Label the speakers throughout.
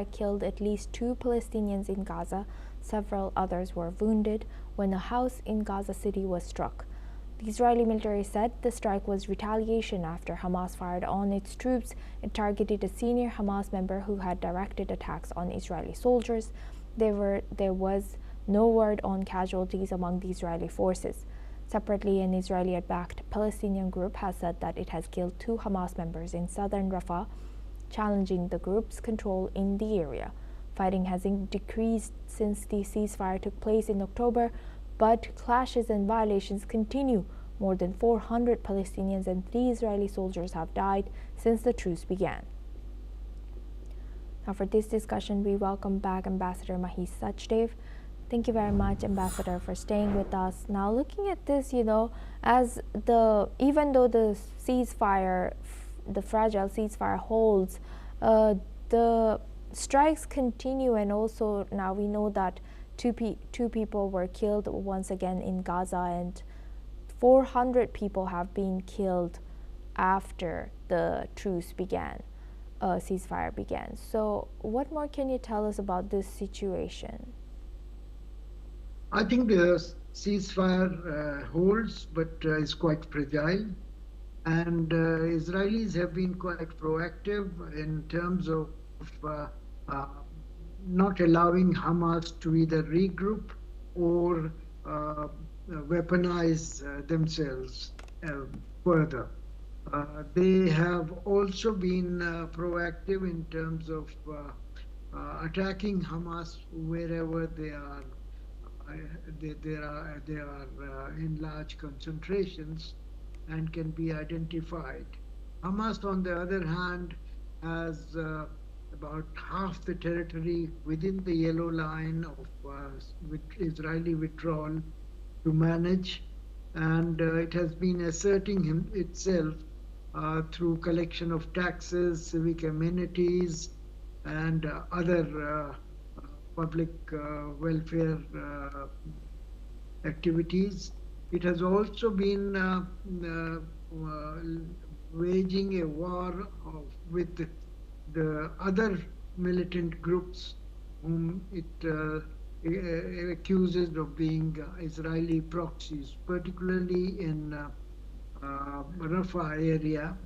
Speaker 1: killed at least 2 Palestinians in Gaza. Several others were wounded when a house in Gaza City was struck. The Israeli military said the strike was retaliation after Hamas fired on its troops. It targeted a senior Hamas member who had directed attacks on Israeli soldiers. There was no word on casualties among the Israeli forces. Separately, an Israeli-backed Palestinian group has said that it has killed 2 Hamas members in southern Rafah, challenging the group's control in the area. Fighting has decreased since the ceasefire took place in October, but clashes and violations continue. More than 400 Palestinians and 3 Israeli soldiers have died since the truce began. Now, for this discussion, we welcome back Ambassador Mahis Sachdev. Thank you very much, Ambassador, for staying with us. Now, looking at this, even though the ceasefire, the fragile ceasefire holds, the strikes continue, and also now we know that two people were killed once again in Gaza, and 400 people have been killed after the truce began, ceasefire began. So, what more can you tell us about this situation?
Speaker 2: I think the ceasefire holds, but is quite fragile. And Israelis have been quite proactive in terms of not allowing Hamas to either regroup or weaponize themselves further. They have also been proactive in terms of attacking Hamas wherever they are. They are in large concentrations and can be identified. Hamas, on the other hand, has about half the territory within the yellow line of Israeli withdrawal to manage, and it has been asserting itself through collection of taxes, civic amenities, and other public welfare activities. It has also been waging a war with the other militant groups whom it accuses of being Israeli proxies, particularly in Rafah area,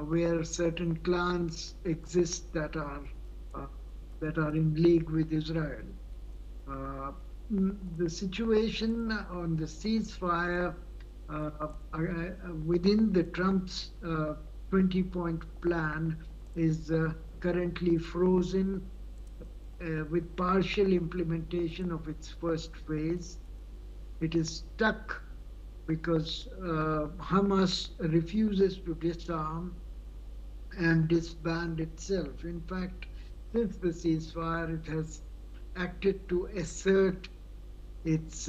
Speaker 2: where certain clans exist that are in league with Israel. The situation on the ceasefire within the Trump's 20-point plan is currently frozen with partial implementation of its first phase. It is stuck because Hamas refuses to disarm and disband itself. In fact, since the ceasefire, it has acted to assert its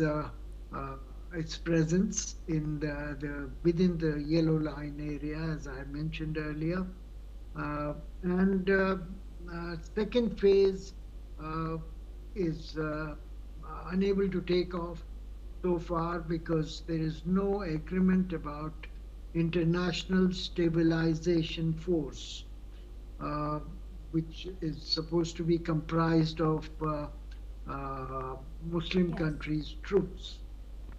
Speaker 2: presence in within the yellow line area, as I mentioned earlier, and second phase is unable to take off so far because there is no agreement about international stabilization force, which is supposed to be comprised of Muslim countries' troops.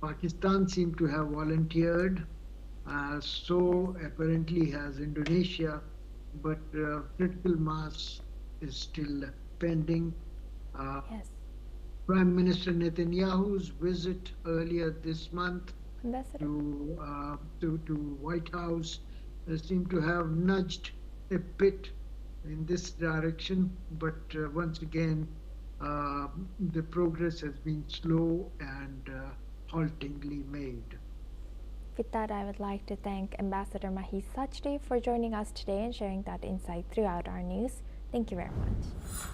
Speaker 2: Pakistan seemed to have volunteered, so apparently has Indonesia, but critical mass is still pending. Prime Minister Netanyahu's visit earlier this month to White House seemed to have nudged a bit in this direction, but once again, the progress has been slow and haltingly made.
Speaker 1: With that, I would like to thank Ambassador Mahis Sachdev for joining us today and sharing that insight throughout our news. Thank you very much.